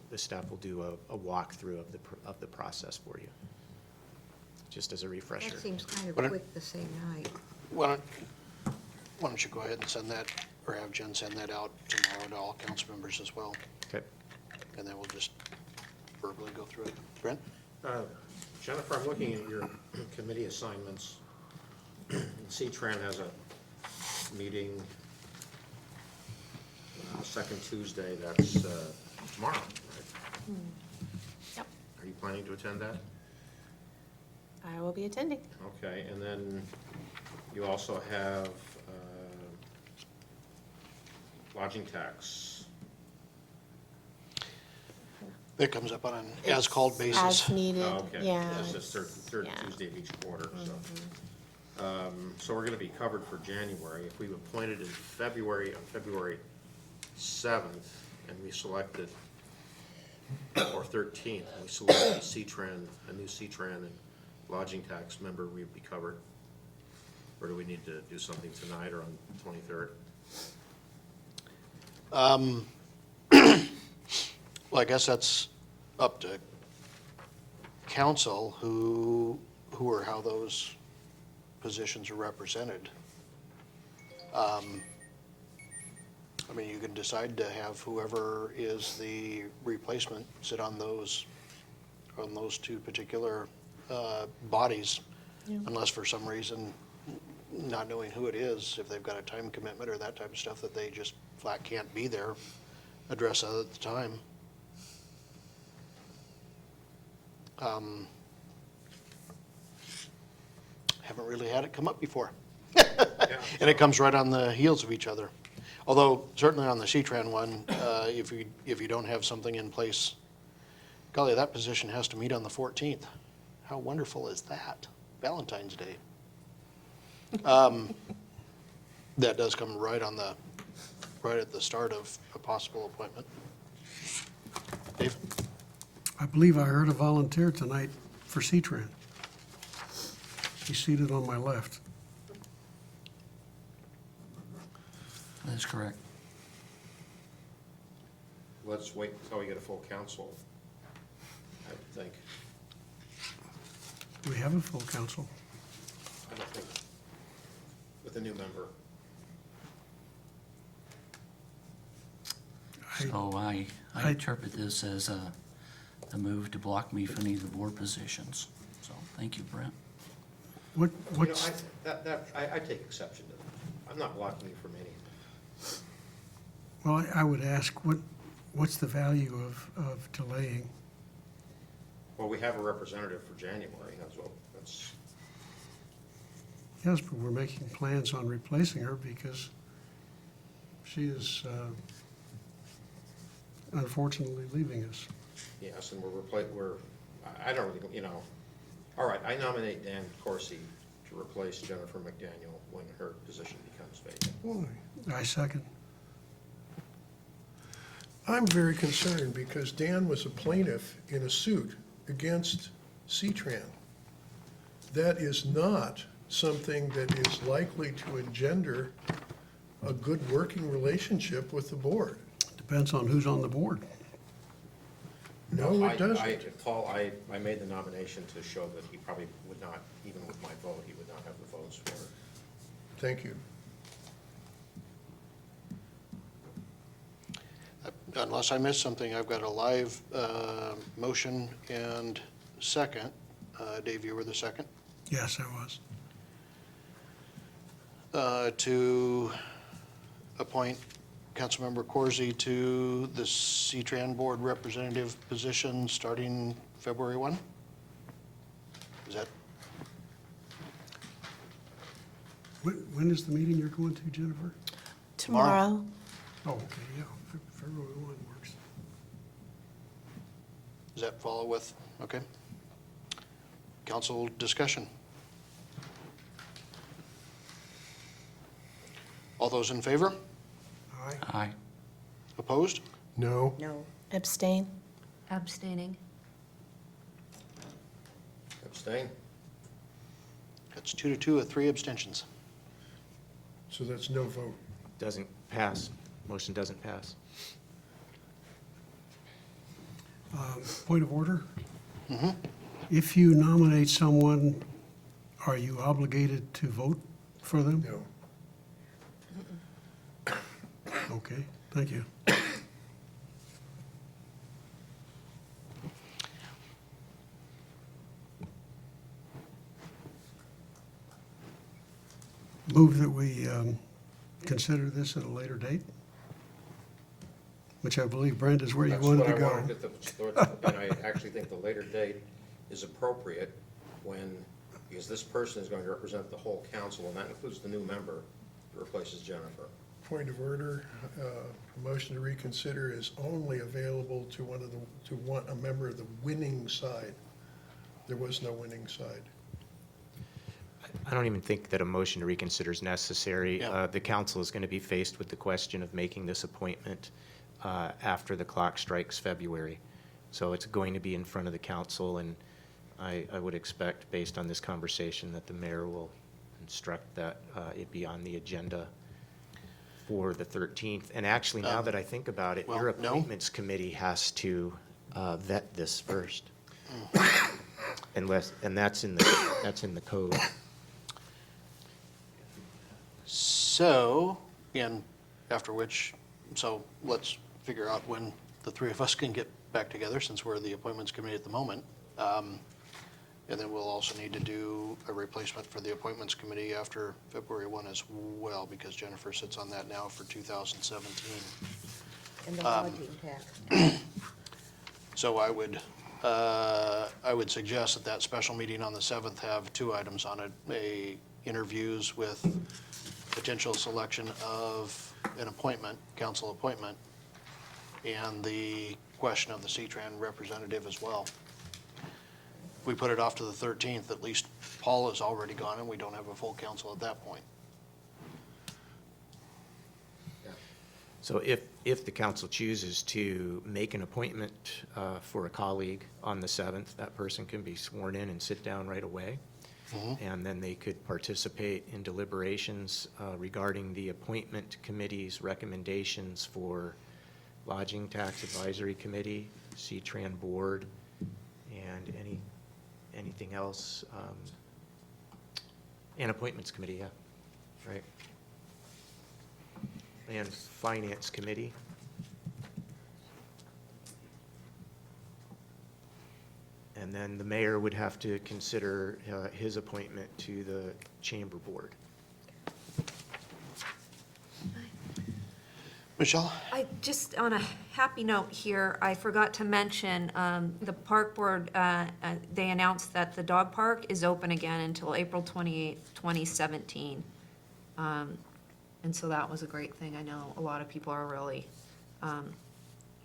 the staff will do a walkthrough of the process for you, just as a refresher. That seems kind of What- quick the same night. Why don't you go ahead and send that, or have Jen send that out tomorrow to all council members as well, Okay. and then we'll just verbally go through it. Brent? Jennifer, I'm looking at your committee assignments. C-Tran has a meeting second Tuesday, that's tomorrow, right? Yep, Are you planning to attend that? I will be attending. Okay, and then you also have lodging tax. That comes up on an as-called basis. As needed, Oh, okay. yeah. Yes, it's third yeah. Tuesday of each quarter, so. So we're gonna be covered for January. If we appointed in February, on February 7th, and we selected, or 13th, and we selected a new C-Tran and lodging tax member, we'd be covered. Or do we need to do something tonight or on the 23rd? Well, I guess that's up to council who or how those positions are represented. I mean, you can decide to have whoever is the replacement sit on those two particular bodies, unless for some reason, not knowing who it is, if they've got a time commitment or that type of stuff, that they just flat can't be there, address that at the time. Haven't really had it come up before. And it comes right on the heels of each other. Although certainly on the C-Tran one, if you don't have something in place, golly, that position has to meet on the 14th. How wonderful is that? Valentine's Day. That does come right at the start of a possible appointment. Dave? I believe I heard a volunteer tonight for C-Tran. She's seated on my left. That is correct. Let's wait until we get a full council, I would think. Do we have a full council? I don't think, with a new member. So I interpret this as a move to block me from any of the board positions. So, thank you, Brent. You know, What's, I take exception to that. I'm not blocking you from any. well, I would ask, what's the value of delaying? Well, we have a representative for January, that's, Yes, but we're making plans on replacing her because she is unfortunately leaving us. yes, and I don't really, you know, all right, I nominate Dan Corsi to replace Jennifer McDaniel when her position becomes vacant. I second. I'm very concerned because Dan was a plaintiff in a suit against C-Tran. That is not something that is likely to engender a good working relationship with the board. Depends on who's on the board. No, it doesn't. Paul, I made the nomination to show that he probably would not, even with my vote, he would not have the votes for it. Thank you. Unless I missed something, I've got a live motion and second. Dave, you were the second. Yes, I was. To appoint Councilmember Corsi to the C-Tran Board Representative position starting February 1? Is that, When is the meeting you're going to, Jennifer? Tomorrow. Oh, okay, yeah, February 1 works. does that follow with, okay? Council discussion. All those in favor? Aye. Aye. Opposed? No, No. Abstain? Abstaining. Abstain? That's 2-2 with 3 abstentions. so that's no vote. Doesn't pass. Motion doesn't pass. Point of order? If you nominate someone, are you obligated to vote for them? No. Okay, thank you. Move that we consider this at a later date, which I believe, Brent, is where you wanted to That's what I go. wanted and I actually think the later date is appropriate because this person is going to represent the whole council, and that includes the new member who replaces Jennifer. Point of order, a motion to reconsider is only available to a member of the winning side. There was no winning side. I don't even think that a motion to reconsider is necessary. Yeah. The council is going to be faced with the question of making this appointment after the clock strikes February. So it's going to be in front of the council, and I would expect, based on this conversation, that the mayor will instruct that it be on the agenda for the 13th. And actually, now that I think about it, your well, no. appointments committee has to vet this first. And that's in the code. So, and after which, so let's figure out when the three of us can get back together, since we're the appointments committee at the moment. And then we'll also need to do a replacement for the appointments committee after February 1 as well, because Jennifer sits on that now for 2017. And the lodging tax. So I would suggest that special meeting on the 7th have 2 items on it: interviews with potential selection of an appointment, council appointment, and the question of the C-Tran representative as well. If we put it off to the 13th, at least Paul is already gone and we don't have a full council at that point. So if the council chooses to make an appointment for a colleague on the 7th, that person can be sworn in and sit down right away. And then they could participate in deliberations regarding the appointment committee's recommendations for Lodging Tax Advisory Committee, C-Tran Board, and anything else. And Appointments Committee, yeah, right. And Finance Committee. And then the mayor would have to consider his appointment to the Chamber Board. Michelle? I just, on a happy note here, I forgot to mention, the park board, they announced that the dog park is open again until April 28th, 2017. And so that was a great thing. I know a lot of people are really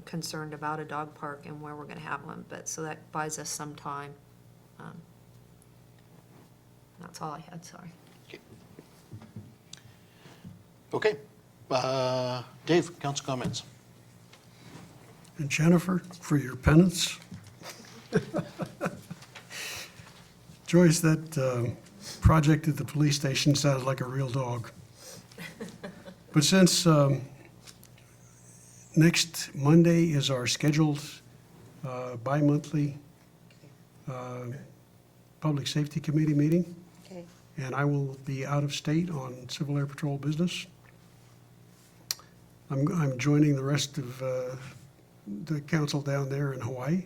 concerned about a dog park and where we're gonna have one, but, so that buys us some time. That's all I had, sorry. Okay. Dave, council comments. And Jennifer, for your penance. Joyce, that project at the police station sounded like a real dog. But since next Monday is our scheduled bi-monthly Public Safety Committee meeting, Okay. and I will be out of state on Civil Air Patrol business. I'm joining the rest of the council down there in Hawaii.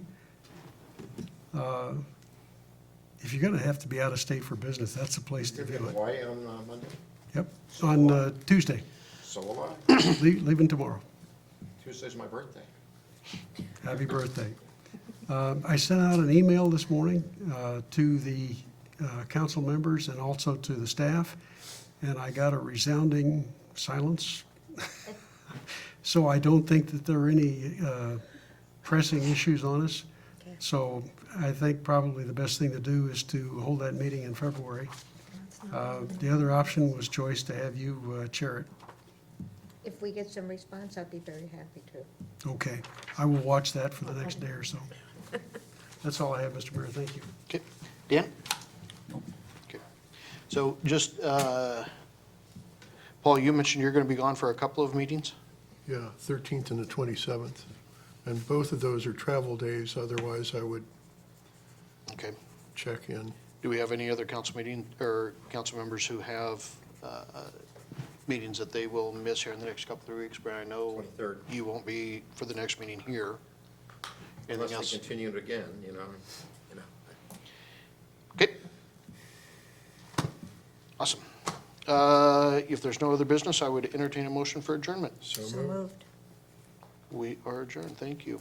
If you're gonna have to be out of state for business, that's the place to You're do in it. Hawaii on Monday? Yep, on Tuesday, So am I. leaving tomorrow. Tuesday's my birthday. Happy birthday. I sent out an email this morning to the council members and also to the staff, and I got a resounding silence. So I don't think that there are any pressing issues on us. Okay. So I think probably the best thing to do is to hold that meeting in February. The other option was, Joyce, to have you chair it. If we get some response, I'd be very happy to. Okay, I will watch that for the next day or so. That's all I have, Mr. Mayor, thank you. Okay. Dan? Okay. So just, Paul, you mentioned you're going to be gone for a couple of meetings? Yeah, 13th and the 27th. And both of those are travel days, otherwise I would Okay. check in. Do we have any other council meeting, or council members who have meetings that they will miss here in the next couple of weeks? But I know 23rd. you won't be for the next meeting here. Anything Unless else? they continue it again, you know. Okay. Awesome. If there's no other business, I would entertain a motion for adjournment. So So moved. moved. We are adjourned. Thank you.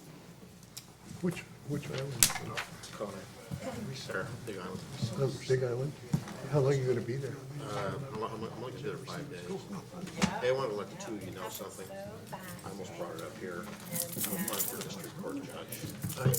Which island? Kona. There, Big Island. Big Island? How long are you gonna be there? I'm only there 5 days. Hey, I wanted to let the two of you know something. I almost brought it up here. I'm applying for district court judge.